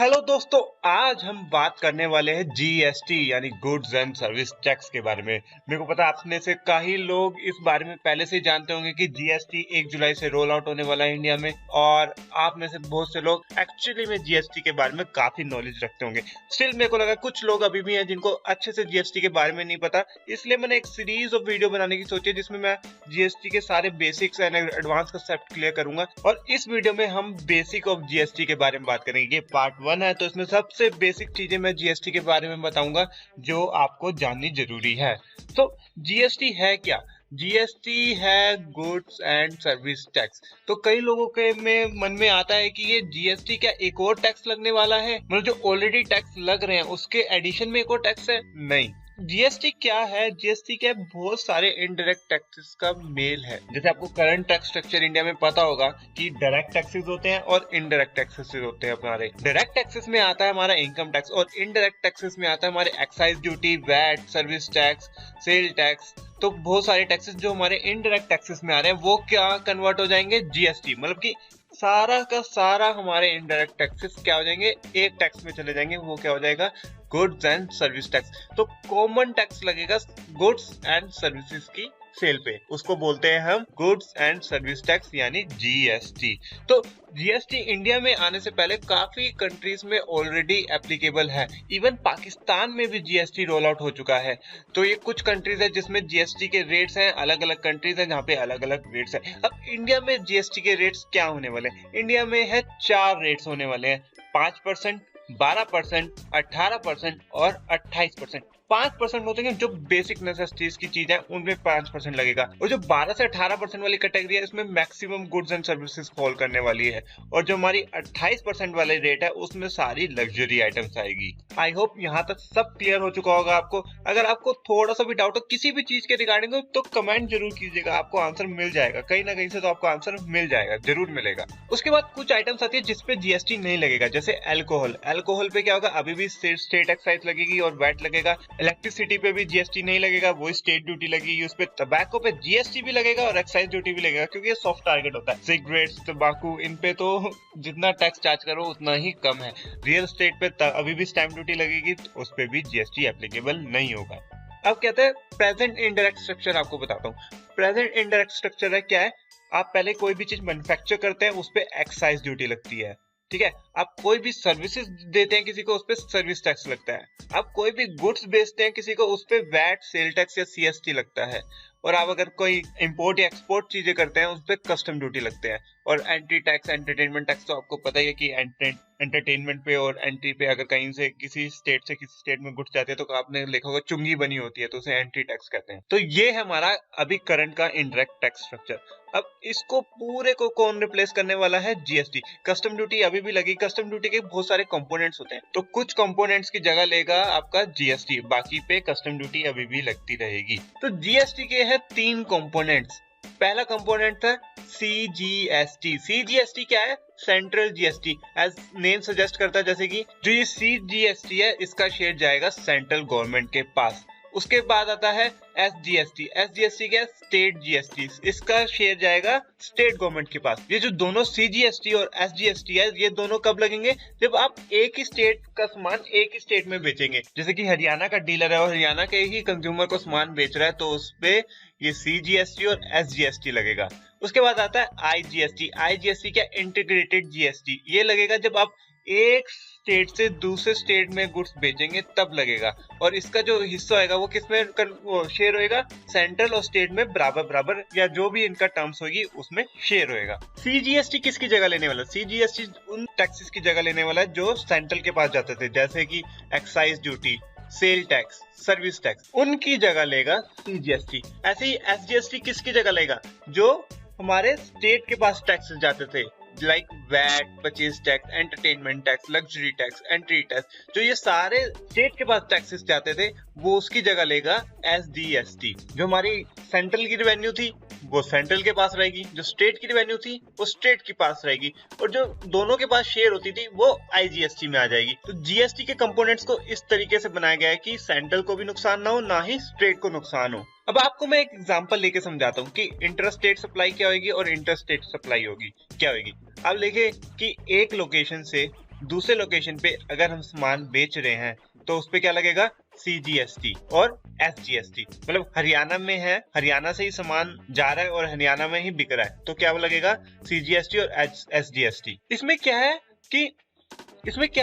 Hello दोस्तों, आज हम बात करने वाले हैं जीएसटी यानी गुड्स एंड सर्विस टैक्स के बारे में। मेरे को पता है आप में से कई लोग इस बारे में पहले से ही जानते होंगे कि जीएसटी 1 जुलाई से रोल आउट होने वाला है इंडिया में, और आप में से बहुत से लोग एक्चुअली में जीएसटी के बारे में काफी नॉलेज रखते होंगे। स्टिल मेरे को लगा कुछ लोग अभी भी हैं जिनको अच्छे से जीएसटी के बारे में नहीं पता, इसलिए मैंने एक सीरीज ऑफ वीडियो बनाने की सोची जिसमें मैं जीएसटी के सारे basics and advance concept clear करूंगा। और इस वीडियो में हम बेसिक ऑफ जीएसटी के बारे में बात करेंगे। पार्ट 1 है, तो इसमें सबसे बेसिक चीजें मैं जीएसटी के बारे में बताऊंगा जो आपको जाननी जरूरी है। तो जीएसटी है क्या? जीएसटी है गुड्स एंड सर्विस टैक्स। तो कई लोगों के मन में आता है कि ये जीएसटी क्या एक और टैक्स लगने वाला है, मतलब जो ऑलरेडी टैक्स लग रहे हैं उसके एडिशन में एक और टैक्स है? नहीं। जीएसटी क्या है? जीएसटी क्या है? बहुत सारे इनडायरेक्ट टैक्सेस का मेल है। जैसे आपको करंट टैक्स स्ट्रक्चर इंडिया में पता होगा कि डायरेक्ट टैक्सेस होते हैं और इनडायरेक्ट टैक्सेस होते हैं। हमारे डायरेक्ट टैक्सेस में आता है हमारा इनकम टैक्स, और इनडायरेक्ट टैक्सेस में आता है हमारे excise duty, VAT, service tax, sale tax. तो बहुत सारे टैक्सेस जो हमारे इनडायरेक्ट टैक्सेस में आ रहे हैं वो क्या कन्वर्ट हो जाएंगे जीएसटी, मतलब कि सारा का सारा हमारे इनडायरेक्ट टैक्सेस क्या हो जाएंगे, एक टैक्स में चले जाएंगे। वो क्या हो जाएगा? Goods and service tax. तो कॉमन टैक्स लगेगा गुड्स एंड सर्विसेज की सेल पे, उसको बोलते हैं हम गुड्स एंड सर्विस टैक्स यानी जीएसटी। तो जीएसटी इंडिया में आने से पहले काफी कंट्रीज में ऑलरेडी एप्लीकेबल है। इवन पाकिस्तान में भी जीएसटी रोल आउट हो चुका है। तो ये कुछ कंट्रीज है जिसमें जीएसटी के रेट्स हैं, अलग अलग कंट्रीज हैं जहाँ पे अलग अलग रेट्स है। अब इंडिया में जीएसटी के रेट्स क्या होने वाले हैं? इंडिया में है 4 रेट्स होने वाले हैं, 5%, 12%, 18% और 28%। 5% होते हैं जो बेसिक नेसेसिटीज की चीज है, उनमें 5% लगेगा। और जो 12 से 18% वाली कैटेगरी है इसमें maximum goods and services fall करने वाली है। और जो हमारी 28% वाली रेट है उसमें सारी लग्जरी आइटम्स आएगी। आई होप यहाँ तक सब क्लियर हो चुका होगा आपको। अगर आपको थोड़ा सा भी डाउट हो किसी भी चीज के रिगार्डिंग तो कमेंट जरूर कीजिएगा, आपको आंसर मिल जाएगा। कहीं ना कहीं से तो आपको आंसर मिल जाएगा, जरूर मिलेगा। उसके बाद कुछ आइटम्स आती है जिसपे जीएसटी नहीं लगेगा, जैसे अल्कोहल। अल्कोहल पे क्या होगा? अभी भी स्टेट एक्साइज लगेगी और वैट लगेगा। इलेक्ट्रिसिटी पे भी जीएसटी नहीं लगेगा, वो स्टेट ड्यूटी लगेगी। उस पे टबैको पे जीएसटी भी लगेगा और एक्साइज ड्यूटी भी लगेगा, क्योंकि ये सॉफ्ट टारगेट होता है। सिगरेट्स, तंबाकू, इन पे तो जितना टैक्स चार्ज करो उतना ही कम है। रियल एस्टेट पे अभी भी स्टैंप ड्यूटी लगेगी, उस पे भी जीएसटी एप्लीकेबल नहीं होगा। अब कहते हैं प्रेजेंट इनडायरेक्ट स्ट्रक्चर। आपको बताता हूँ प्रेजेंट इनडायरेक्ट स्ट्रक्चर है क्या है। आप पहले कोई भी चीज मैन्युफैक्चर करते हैं उस पे एक्साइज ड्यूटी लगती है, ठीक है। आप कोई भी सर्विसेज देते हैं किसी को, उस पे सर्विस टैक्स लगता है। आप कोई भी गुड्स बेचते हैं किसी को, उस पे वैट, सेल टैक्स या सीएसटी लगता है। और आप अगर कोई इंपोर्ट या एक्सपोर्ट चीजें करते हैं उस पे कस्टम ड्यूटी लगते हैं। और एंट्री टैक्स, एंटरटेनमेंट टैक्स तो आपको पता ही है कि एंटरटेनमेंट पे और एंट्री पे अगर कहीं से किसी स्टेट से किसी स्टेट में गुड्स जाते हैं तो आपने लिखा होगा चुंगी बनी होती है, तो उसे एंट्री टैक्स कहते हैं। तो ये है हमारा अभी करंट का इनडायरेक्ट टैक्स स्ट्रक्चर। अब इसको पूरे को कौन रिप्लेस करने वाला है? जीएसटी। कस्टम ड्यूटी अभी भी लगी। कस्टम ड्यूटी के बहुत सारे कंपोनेंट्स होते हैं, तो कुछ कंपोनेंट्स की जगह लेगा आपका जीएसटी, बाकी पे कस्टम ड्यूटी अभी भी लगती रहेगी। तो जीएसटी के हैं 3 कंपोनेंट्स। पहला कंपोनेंट था सीजीएसटी। सीजीएसटी क्या है? Central GST. As name suggest करता है, जैसे कि जो ये सीजीएसटी है इसका शेयर जाएगा सेंट्रल गवर्नमेंट के पास। उसके बाद आता है एसजीएसटी। एसजीएसटी क्या है? State GST. इसका शेयर जाएगा स्टेट गवर्नमेंट के पास। ये जो दोनों सीजीएसटी और एसजीएसटी है ये दोनों कब लगेंगे? जब आप एक ही स्टेट का सामान एक ही स्टेट में बेचेंगे। जैसे कि हरियाणा का डीलर है और हरियाणा के ही कंज्यूमर को सामान बेच रहा है, तो उस पे ये सीजीएसटी और एसजीएसटी लगेगा। उसके बाद आता है आईजीएसटी। आईजीएसटी क्या? Integrated GST. ये लगेगा जब आप एक स्टेट से दूसरे स्टेट में गुड्स बेचेंगे तब लगेगा। और इसका जो हिस्सा होगा वो किसमें शेयर होएगा? सेंट्रल और स्टेट में बराबर बराबर, या जो भी इनका टर्म्स होगी उसमें शेयर होएगा। सीजीएसटी किसकी जगह लेने वाला? सीजीएसटी उन टैक्सेस की जगह लेने वाला है जो सेंट्रल के पास जाते थे, जैसे कि excise duty, sale tax, service tax, उनकी जगह लेगा सीजीएसटी। ऐसे ही एसजीएसटी किसकी जगह लेगा? जो हमारे स्टेट के पास टैक्सेस जाते थे, like VAT, purchase tax, entertainment tax, luxury tax, entry tax, जो ये सारे स्टेट के पास टैक्सेस जाते थे वो उसकी जगह लेगा एसजीएसटी। जो हमारी सेंट्रल की रेवेन्यू थी वो सेंट्रल के पास रहेगी, जो स्टेट की रेवेन्यू थी वो स्टेट के पास रहेगी, और जो दोनों के पास शेयर होती थी वो आईजीएसटी में आ जाएगी। तो जीएसटी के कंपोनेंट्स को इस तरीके से बनाया गया है कि सेंट्रल को भी नुकसान ना हो, ना ही स्टेट को नुकसान हो। अब आपको मैं एक एग्जांपल लेके समझाता हूँ कि इंटरस्टेट सप्लाई क्या होगी और इंटरस्टेट सप्लाई होगी क्या होगी। अब देखिए कि एक लोकेशन से दूसरे लोकेशन पे अगर हम सामान बेच रहे हैं तो उस पे क्या लगेगा, CGST और SGST। मतलब हरियाणा में है, हरियाणा से ही सामान जा रहा है और हरियाणा में ही बिक रहा है, तो क्या लगेगा, CGST और SGST। इसमें क्या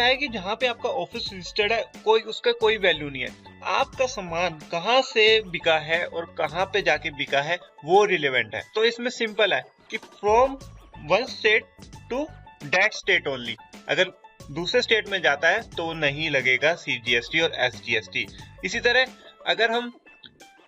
है कि जहाँ पे आपका ऑफिस रजिस्टर्ड है, उसका कोई वैल्यू नहीं है। आपका सामान कहाँ से बिका है और कहाँ पे जाके बिका है वो रिलेवेंट है। तो इसमें सिंपल है कि from one state to that state only. अगर दूसरे स्टेट में जाता है तो नहीं लगेगा CGST और SGST। इसी तरह अगर हम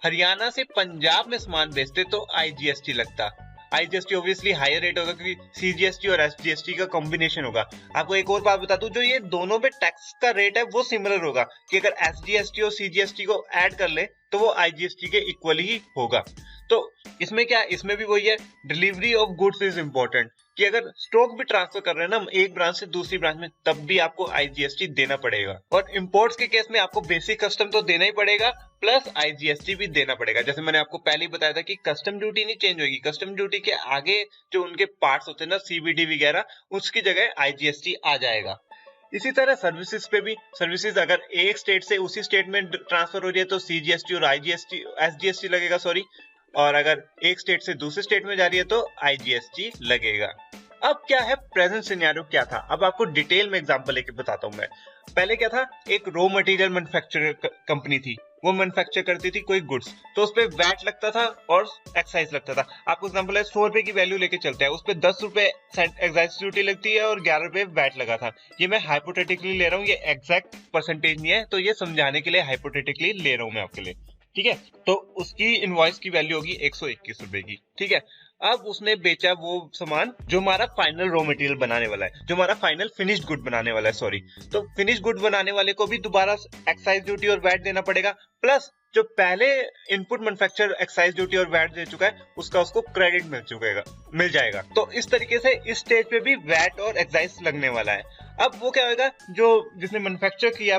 हरियाणा से पंजाब में सामान बेचते तो IGST लगता। IGST ऑब्वियसली हायर रेट होगा क्योंकि CGST और SGST का कॉम्बिनेशन होगा। आपको एक और बात बता दूं, जो ये दोनों पे टैक्स का रेट है वो सिमिलर होगा कि अगर SGST और CGST को ऐड कर ले तो वो IGST के इक्वल ही होगा। तो इसमें क्या, इसमें भी वही है, delivery of goods is important, कि अगर स्टॉक भी ट्रांसफर कर रहे हैं ना एक ब्रांच से दूसरी ब्रांच में, तब भी आपको IGST देना पड़ेगा। और इंपोर्ट्स के केस में आपको बेसिक कस्टम तो देना ही पड़ेगा, प्लस IGST भी देना पड़ेगा। जैसे मैंने आपको पहले ही बताया था कि कस्टम ड्यूटी नहीं चेंज होगी, कस्टम ड्यूटी के आगे जो उनके पार्ट्स होते हैं ना, CVD वगैरह, उसकी जगह IGST आ जाएगा। इसी तरह सर्विसेज पे भी, सर्विसेज अगर एक स्टेट से उसी स्टेट में ट्रांसफर हो रही है तो CGST और SGST लगेगा, सॉरी। और अगर एक स्टेट से दूसरे स्टेट में जा रही है तो IGST लगेगा। अब क्या है, प्रेजेंट सिनेरियो क्या था, अब आपको डिटेल में एग्जांपल लेके बताता हूं मैं। पहले क्या था, एक रॉ मटेरियल मैन्युफैक्चरर कंपनी थी, वो मैन्युफैक्चर करती थी कोई गुड्स, तो उस पे वैट लगता था और एक्साइज लगता था। आपको एग्जांपल है, 100 रुपए की वैल्यू लेके चलते हैं, उस पे 10 रुपए एक्साइज ड्यूटी लगती है और 11 रुपए वैट लगा था। ये मैं हाइपोथेटिकली ले रहा हूँ, ये एग्जैक्ट परसेंटेज नहीं है, तो ये समझाने के लिए हाइपोथेटिकली ले रहा हूँ मैं आपके लिए, ठीक है। तो उसकी इनवॉइस की वैल्यू होगी 121 रुपए की, ठीक है। अब उसने बेचा वो सामान जो हमारा फाइनल रॉ मटेरियल बनाने वाला है, जो हमारा फाइनल फिनिश्ड गुड बनाने वाला है, सॉरी। तो फिनिश्ड गुड बनाने वाले को भी दोबारा एक्साइज ड्यूटी और वैट देना पड़ेगा, प्लस जो पहले इनपुट मैन्युफैक्चरर एक्साइज ड्यूटी और वैट दे चुका है उसका उसको क्रेडिट मिल जाएगा। तो इस तरीके से इस स्टेज पे भी वैट और एक्साइज लगने वाला है। अब वो क्या होगा, जो जिसने मैन्युफैक्चर किया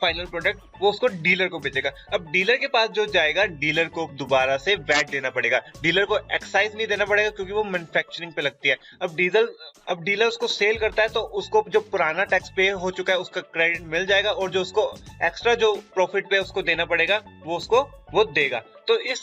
फाइनल प्रोडक्ट, वो उसको डीलर को बेचेगा। अब डीलर के पास जो जाएगा, डीलर को दोबारा से वैट देना पड़ेगा, डीलर को एक्साइज नहीं देना पड़ेगा क्योंकि वो मैन्युफैक्चरिंग पे लगती है। अब डीलर उसको सेल करता है तो उसको जो पुराना टैक्स पे हो चुका है उसका क्रेडिट मिल जाएगा, और जो उसको एक्स्ट्रा जो प्रॉफिट पे उसको देना पड़ेगा वो उसको वो देगा। तो इस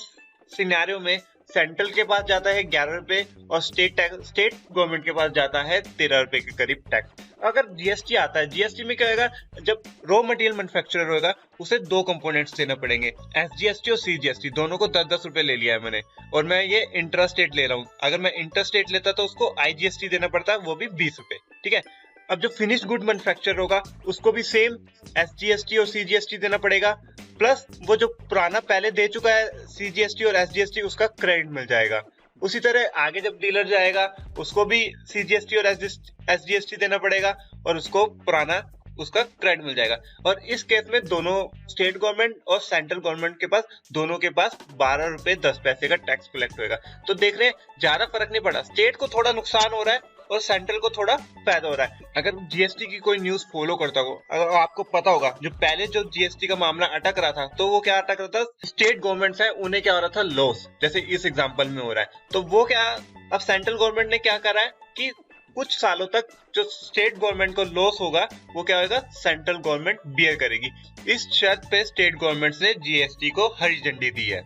सिनेरियो में सेंट्रल के पास जाता है 11 रुपए और स्टेट गवर्नमेंट के पास जाता है 13 रुपए के करीब टैक्स। अगर GST आता है, GST में क्या होगा, जब रॉ मटेरियल मैन्युफैक्चरर होगा उसे दो कंपोनेंट्स देना पड़ेंगे, SGST और CGST, दोनों को 10-10 रुपए ले लिया है मैंने, और मैं ये इंट्रा स्टेट ले रहा हूँ। अगर मैं इंटर स्टेट लेता तो उसको IGST देना पड़ता, वो भी 20 रुपए, ठीक है। अब जो फिनिश गुड मैन्युफैक्चरर होगा उसको भी सेम SGST और CGST देना पड़ेगा, प्लस वो जो पुराना पहले दे चुका है CGST और SGST उसका क्रेडिट मिल जाएगा। उसी तरह आगे जब डीलर जाएगा उसको भी CGST और SGST देना पड़ेगा और उसको पुराना उसका क्रेडिट मिल जाएगा। और इस केस में दोनों स्टेट गवर्नमेंट और सेंट्रल गवर्नमेंट के पास, दोनों के पास 12 रुपए 10 पैसे का टैक्स कलेक्ट होगा। तो देख रहे हैं, ज्यादा फर्क नहीं पड़ा, स्टेट को थोड़ा नुकसान हो रहा है और सेंट्रल को थोड़ा फायदा हो रहा है। अगर GST की कोई न्यूज फॉलो करता हो, अगर आपको पता होगा जो पहले जो GST का मामला अटक रहा था, तो वो क्या अटक रहा था, स्टेट गवर्नमेंट्स है उन्हें क्या हो रहा था, लॉस, जैसे इस एग्जांपल में हो रहा है। तो वो क्या, अब सेंट्रल गवर्नमेंट ने क्या करा है कि कुछ सालों तक जो स्टेट गवर्नमेंट को लॉस होगा वो क्या होगा, सेंट्रल गवर्नमेंट बियर करेगी। इस शर्त पे स्टेट गवर्नमेंट्स ने GST को हरी झंडी दी है।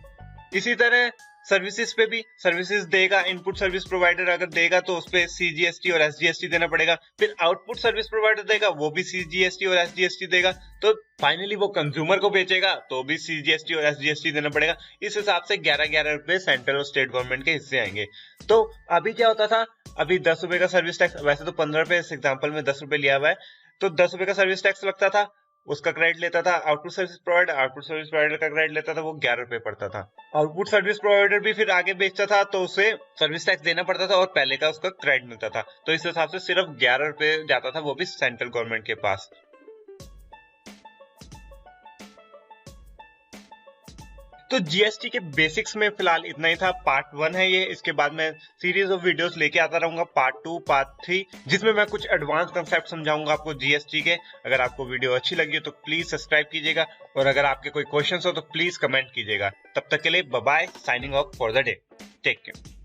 इसी तरह सर्विसेज पे भी, सर्विसेज देगा, इनपुट सर्विस प्रोवाइडर अगर देगा तो उस पे CGST और SGST देना पड़ेगा, फिर आउटपुट सर्विस प्रोवाइडर देगा वो भी CGST और SGST देगा, तो फाइनली वो कंज्यूमर को बेचेगा तो भी CGST और SGST देना पड़ेगा। इस हिसाब से 11-11 रुपए सेंट्रल और स्टेट गवर्नमेंट के हिस्से आएंगे। तो अभी क्या होता था, अभी 10 रुपए का सर्विस टैक्स, वैसे तो 15 रुपए, इस एग्जाम्पल में 10 रुपए लिया हुआ है, तो 10 रुपए का सर्विस टैक्स लगता था, उसका क्रेडिट लेता था आउटपुट सर्विस प्रोवाइडर का क्रेडिट लेता था, वो 11 रुपए पड़ता था। आउटपुट सर्विस प्रोवाइडर भी फिर आगे बेचता था तो उसे सर्विस टैक्स देना पड़ता था और पहले का उसका क्रेडिट मिलता था। तो इस हिसाब से सिर्फ 11 रुपए जाता था, वो भी सेंट्रल गवर्नमेंट के पास। तो GST के बेसिक्स में फिलहाल इतना ही था, पार्ट 1 है ये। इसके बाद मैं सीरीज ऑफ वीडियोस लेके आता रहूंगा, पार्ट 2, पार्ट 3, जिसमें मैं कुछ एडवांस कंसेप्ट समझाऊंगा आपको GST के। अगर आपको वीडियो अच्छी लगी हो तो प्लीज सब्सक्राइब कीजिएगा, और अगर आपके कोई क्वेश्चंस हो तो प्लीज कमेंट कीजिएगा। तब तक के लिए bye bye, signing off for the day, take care.